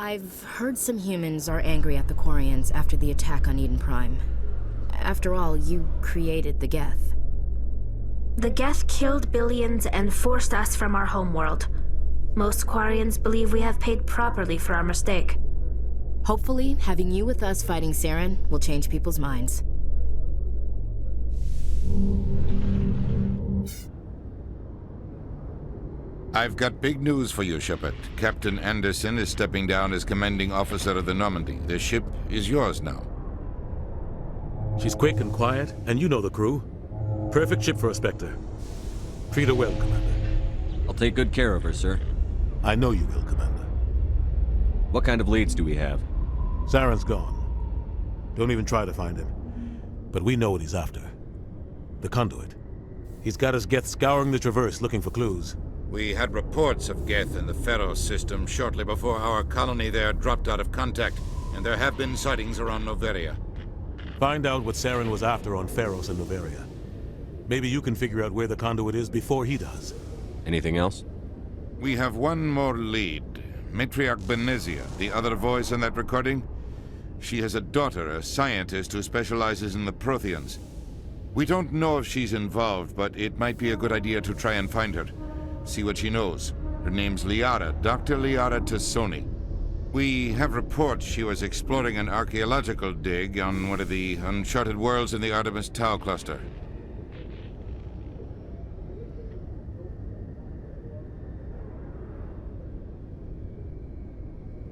I've heard some humans are angry at the Quarians after the attack on Eden Prime. After all, you created the Geth. The Geth killed billions and forced us from our homeworld. Most Quarians believe we have paid properly for our mistake. Hopefully, having you with us fighting Saren will change people's minds. I've got big news for you, Shepard. Captain Anderson is stepping down as commanding officer of the Normandy. The ship is yours now. She's quick and quiet, and you know the crew. Perfect ship for a Spectre. Treat her well, Commander. I'll take good care of her, sir. I know you will, Commander. What kind of leads do we have? Saren's gone. Don't even try to find him. But we know what he's after. The Conduit. He's got his Geth scouring the Traverse looking for clues. We had reports of Geth in the Pharos system shortly before our colony there dropped out of contact, and there have been sightings around Noveria. Find out what Saren was after on Pharos and Noveria. Maybe you can figure out where the Conduit is before he does. Anything else? We have one more lead. Matriarch Benezia, the other voice in that recording. She has a daughter, a scientist who specializes in the Protheans. We don't know if she's involved, but it might be a good idea to try and find her. See what she knows. Her name's Liara, Dr. Liara Tassoni. We have reports she was exploring an archaeological dig on one of the uncharted worlds in the Artemis Tau cluster.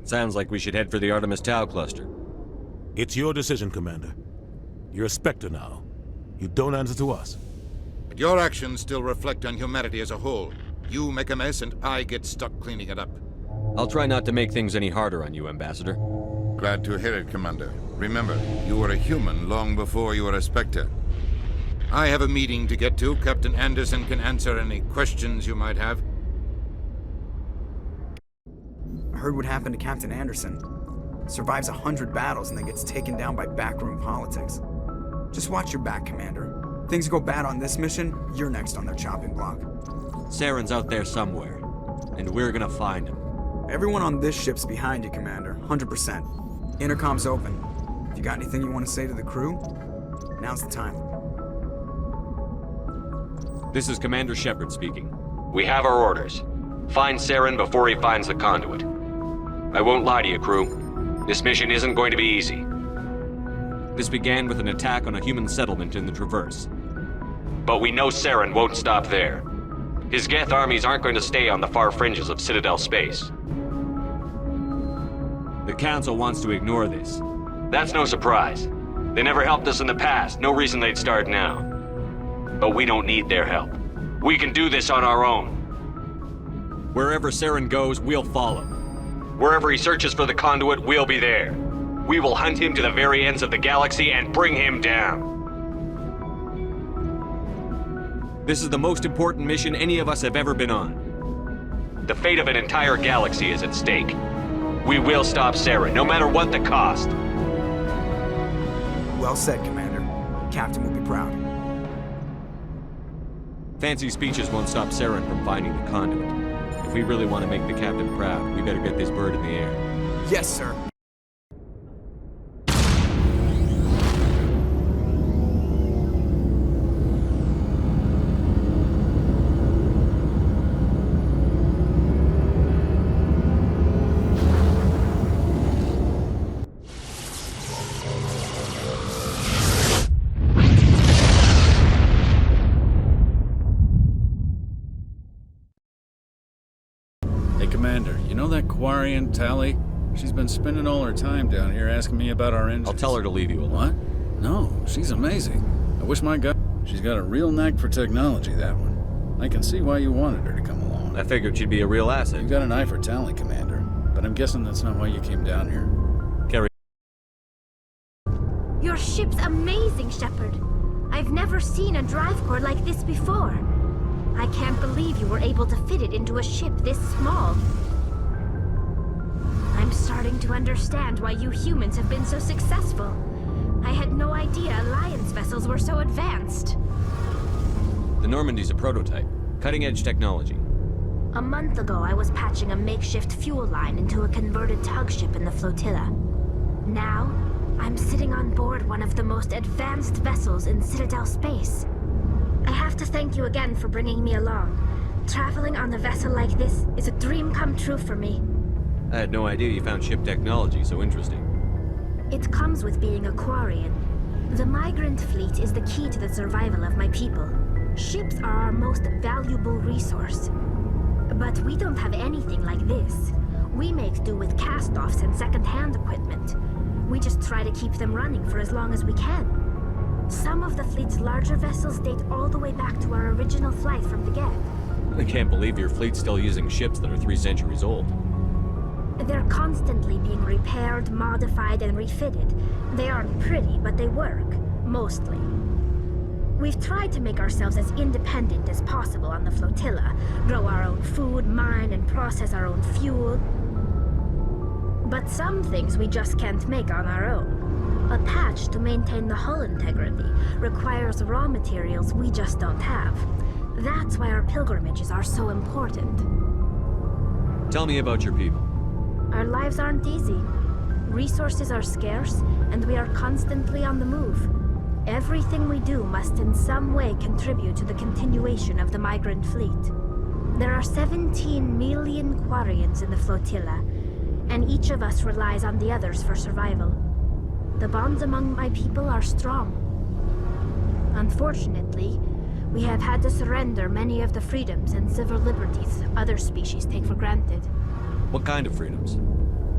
Sounds like we should head for the Artemis Tau cluster. It's your decision, Commander. You're a Spectre now. You don't answer to us. But your actions still reflect on humanity as a whole. You make a mess and I get stuck cleaning it up. I'll try not to make things any harder on you, Ambassador. Glad to hear it, Commander. Remember, you were a human long before you were a Spectre. I have a meeting to get to. Captain Anderson can answer any questions you might have. I heard what happened to Captain Anderson. Survives 100 battles and then gets taken down by backroom politics. Just watch your back, Commander. Things go bad on this mission, you're next on their chopping block. Saren's out there somewhere, and we're gonna find him. Everyone on this ship's behind you, Commander. 100%. Intercom's open. If you got anything you want to say to the crew, now's the time. This is Commander Shepard speaking. We have our orders. Find Saren before he finds the Conduit. I won't lie to you, crew. This mission isn't going to be easy. This began with an attack on a human settlement in the Traverse. But we know Saren won't stop there. His Geth armies aren't going to stay on the far fringes of Citadel space. The Council wants to ignore this. That's no surprise. They never helped us in the past, no reason they'd start now. But we don't need their help. We can do this on our own. Wherever Saren goes, we'll follow. Wherever he searches for the Conduit, we'll be there. We will hunt him to the very ends of the galaxy and bring him down. This is the most important mission any of us have ever been on. The fate of an entire galaxy is at stake. We will stop Saren, no matter what the cost. Well said, Commander. Captain will be proud. Fancy speeches won't stop Saren from finding the Conduit. If we really want to make the Captain proud, we better get this bird in the air. Yes, sir. Hey, Commander, you know that Quarian, Tali? She's been spending all her time down here asking me about our engines. I'll tell her to leave you alone. What? No, she's amazing. I wish my God... She's got a real knack for technology, that one. I can see why you wanted her to come along. I figured she'd be a real asset. You got an eye for Tali, Commander. But I'm guessing that's not why you came down here. Carry. Your ship's amazing, Shepard. I've never seen a drive core like this before. I can't believe you were able to fit it into a ship this small. I'm starting to understand why you humans have been so successful. I had no idea Alliance vessels were so advanced. The Normandy's a prototype. Cutting-edge technology. A month ago, I was patching a makeshift fuel line into a converted tug ship in the flotilla. Now, I'm sitting on board one of the most advanced vessels in Citadel space. I have to thank you again for bringing me along. Traveling on a vessel like this is a dream come true for me. I had no idea you found ship technology so interesting. It comes with being a Quarian. The migrant fleet is the key to the survival of my people. Ships are our most valuable resource. But we don't have anything like this. We make do with cast-offs and second-hand equipment. We just try to keep them running for as long as we can. Some of the fleet's larger vessels date all the way back to our original flight from the Geth. I can't believe your fleet's still using ships that are 3 centuries old. They're constantly being repaired, modified, and refitted. They aren't pretty, but they work. Mostly. We've tried to make ourselves as independent as possible on the flotilla, grow our own food, mine, and process our own fuel. But some things we just can't make on our own. A patch to maintain the hull integrity requires raw materials we just don't have. That's why our pilgrimages are so important. Tell me about your people. Our lives aren't easy. Resources are scarce, and we are constantly on the move. Everything we do must in some way contribute to the continuation of the migrant fleet. There are 17 million Quarians in the flotilla, and each of us relies on the others for survival. The bonds among my people are strong. Unfortunately, we have had to surrender many of the freedoms and civil liberties other species take for granted. What kind of freedoms?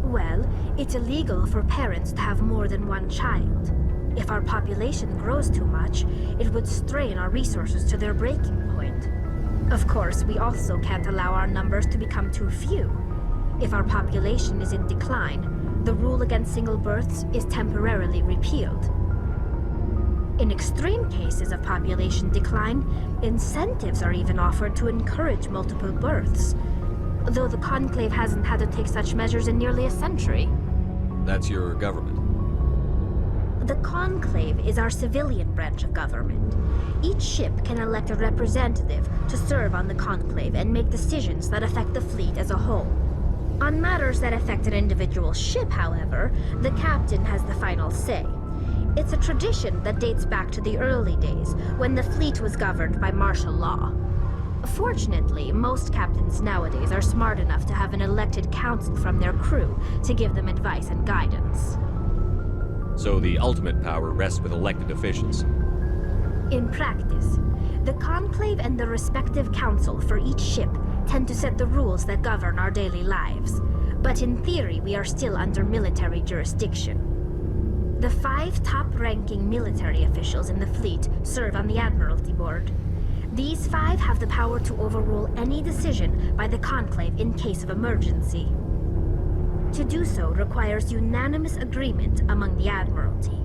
Well, it's illegal for parents to have more than one child. If our population grows too much, it would strain our resources to their breaking point. Of course, we also can't allow our numbers to become too few. If our population is in decline, the rule against single births is temporarily repealed. In extreme cases of population decline, incentives are even offered to encourage multiple births, though the Conclave hasn't had to take such measures in nearly a century. That's your government. The Conclave is our civilian branch of government. Each ship can elect a representative to serve on the Conclave and make decisions that affect the fleet as a whole. On matters that affect an individual ship, however, the captain has the final say. It's a tradition that dates back to the early days, when the fleet was governed by martial law. Fortunately, most captains nowadays are smart enough to have an elected council from their crew to give them advice and guidance. So the ultimate power rests with elected officials. In practice, the Conclave and the respective council for each ship tend to set the rules that govern our daily lives. But in theory, we are still under military jurisdiction. The 5 top-ranking military officials in the fleet serve on the Admiralty Board. These 5 have the power to overrule any decision by the Conclave in case of emergency. To do so requires unanimous agreement among the Admiralty,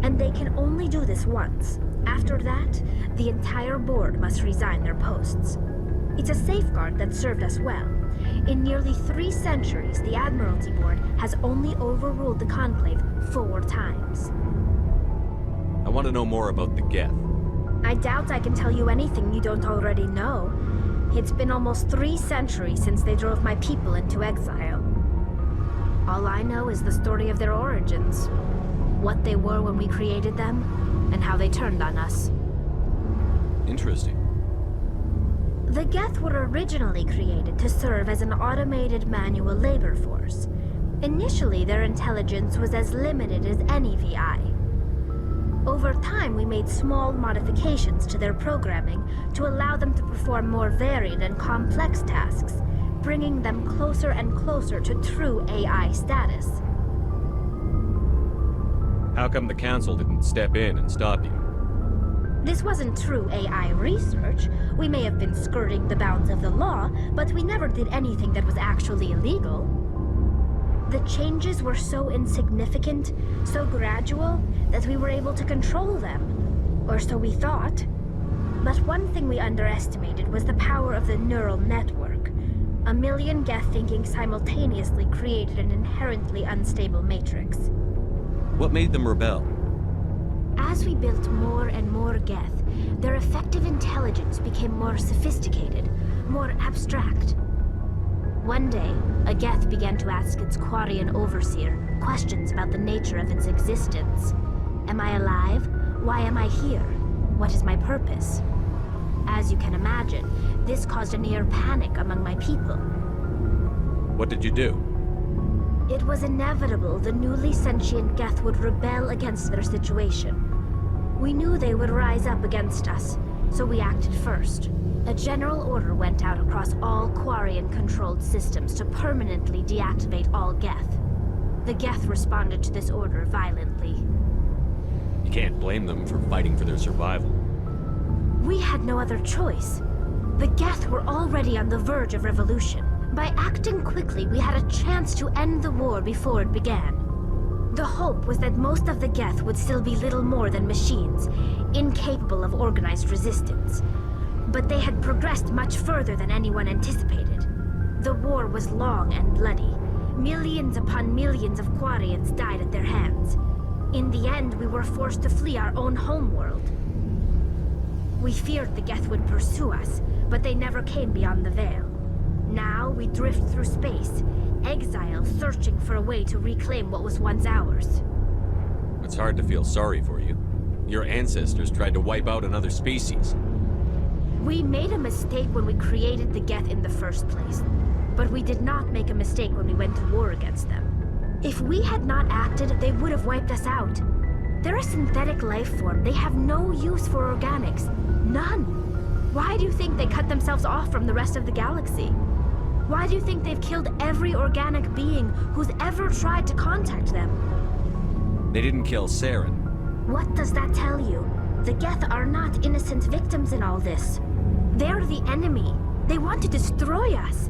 and they can only do this once. After that, the entire board must resign their posts. It's a safeguard that served us well. In nearly 3 centuries, the Admiralty Board has only overruled the Conclave 4 times. I want to know more about the Geth. I doubt I can tell you anything you don't already know. It's been almost 3 centuries since they drove my people into exile. All I know is the story of their origins, what they were when we created them, and how they turned on us. Interesting. The Geth were originally created to serve as an automated manual labor force. Initially, their intelligence was as limited as any VI. Over time, we made small modifications to their programming to allow them to perform more varied and complex tasks, bringing them closer and closer to true AI status. How come the Council didn't step in and stop you? This wasn't true AI research. We may have been skirting the bounds of the law, but we never did anything that was actually illegal. The changes were so insignificant, so gradual, that we were able to control them. Or so we thought. But one thing we underestimated was the power of the neural network. A million Geth thinking simultaneously created an inherently unstable matrix. What made them rebel? As we built more and more Geth, their effective intelligence became more sophisticated, more abstract. One day, a Geth began to ask its Quarian overseer questions about the nature of its existence. Am I alive? Why am I here? What is my purpose? As you can imagine, this caused a near panic among my people. What did you do? It was inevitable the newly sentient Geth would rebel against their situation. We knew they would rise up against us, so we acted first. A general order went out across all Quarian-controlled systems to permanently deactivate all Geth. The Geth responded to this order violently. You can't blame them for fighting for their survival. We had no other choice. The Geth were already on the verge of revolution. By acting quickly, we had a chance to end the war before it began. The hope was that most of the Geth would still be little more than machines, incapable of organized resistance. But they had progressed much further than anyone anticipated. The war was long and bloody. Millions upon millions of Quarians died at their hands. In the end, we were forced to flee our own homeworld. We feared the Geth would pursue us, but they never came beyond the Veil. Now we drift through space, exile searching for a way to reclaim what was once ours. It's hard to feel sorry for you. Your ancestors tried to wipe out another species. We made a mistake when we created the Geth in the first place, but we did not make a mistake when we went to war against them. If we had not acted, they would have wiped us out. They're a synthetic life form. They have no use for organics. None. Why do you think they cut themselves off from the rest of the galaxy? Why do you think they've killed every organic being who's ever tried to contact them? They didn't kill Saren. What does that tell you? The Geth are not innocent victims in all this. They're the enemy. They want to destroy us.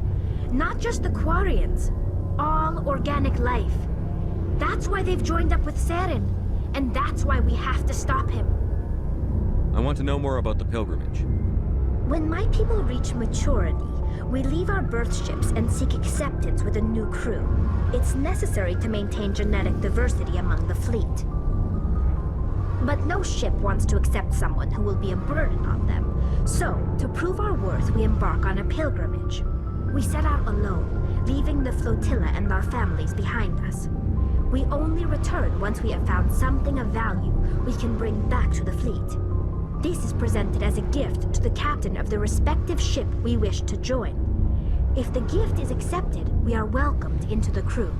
Not just the Quarians. All organic life. That's why they've joined up with Saren. And that's why we have to stop him. I want to know more about the pilgrimage. When my people reach maturity, we leave our birth ships and seek acceptance with a new crew. It's necessary to maintain genetic diversity among the fleet. But no ship wants to accept someone who will be a burden on them. So, to prove our worth, we embark on a pilgrimage. We set out alone, leaving the flotilla and our families behind us. We only return once we have found something of value we can bring back to the fleet. This is presented as a gift to the captain of the respective ship we wish to join. If the gift is accepted, we are welcomed into the crew.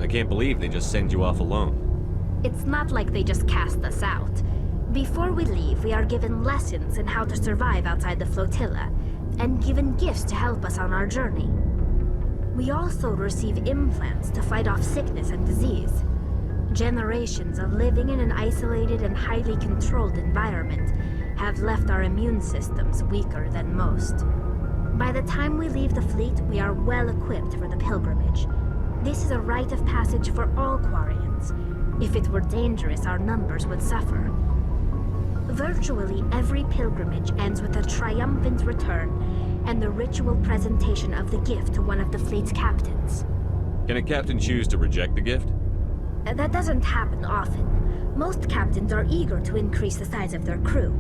I can't believe they just send you off alone. It's not like they just cast us out. Before we leave, we are given lessons in how to survive outside the flotilla, and given gifts to help us on our journey. We also receive implants to fight off sickness and disease. Generations of living in an isolated and highly controlled environment have left our immune systems weaker than most. By the time we leave the fleet, we are well equipped for the pilgrimage. This is a rite of passage for all Quarians. If it were dangerous, our numbers would suffer. Virtually every pilgrimage ends with a triumphant return and the ritual presentation of the gift to one of the fleet's captains. Can a captain choose to reject the gift? That doesn't happen often. Most captains are eager to increase the size of their crew.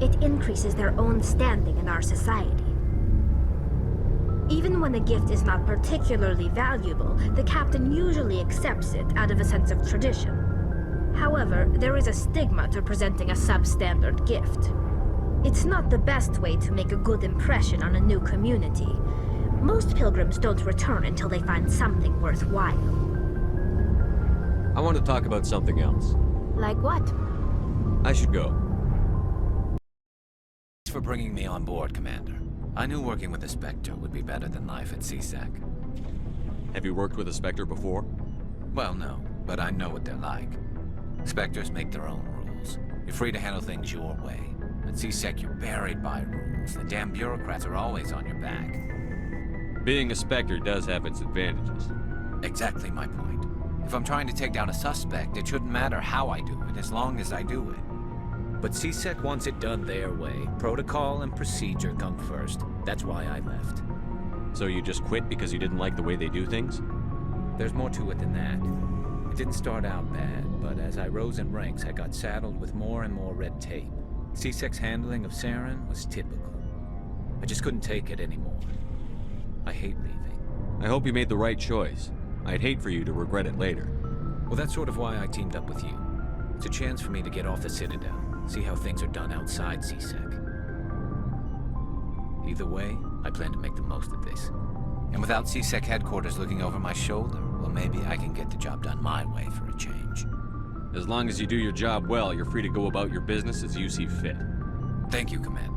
It increases their own standing in our society. Even when the gift is not particularly valuable, the captain usually accepts it out of a sense of tradition. However, there is a stigma to presenting a substandard gift. It's not the best way to make a good impression on a new community. Most pilgrims don't return until they find something worthwhile. I want to talk about something else. Like what? I should go. Thanks for bringing me on board, Commander. I knew working with a Spectre would be better than life at CSEC. Have you worked with a Spectre before? Well, no, but I know what they're like. Spectres make their own rules. You're free to handle things your way. At CSEC, you're buried by rules. The damn bureaucrats are always on your back. Being a Spectre does have its advantages. Exactly my point. If I'm trying to take down a suspect, it shouldn't matter how I do it, as long as I do it. But CSEC wants it done their way. Protocol and procedure come first. That's why I left. So you just quit because you didn't like the way they do things? There's more to it than that. It didn't start out bad, but as I rose in ranks, I got saddled with more and more red tape. CSEC's handling of Saren was typical. I just couldn't take it anymore. I hate leaving. I hope you made the right choice. I'd hate for you to regret it later. Well, that's sort of why I teamed up with you. It's a chance for me to get off the Citadel, see how things are done outside CSEC. Either way, I plan to make the most of this. And without CSEC headquarters looking over my shoulder, well, maybe I can get the job done my way for a change. As long as you do your job well, you're free to go about your business as you see fit. Thank you, Commander.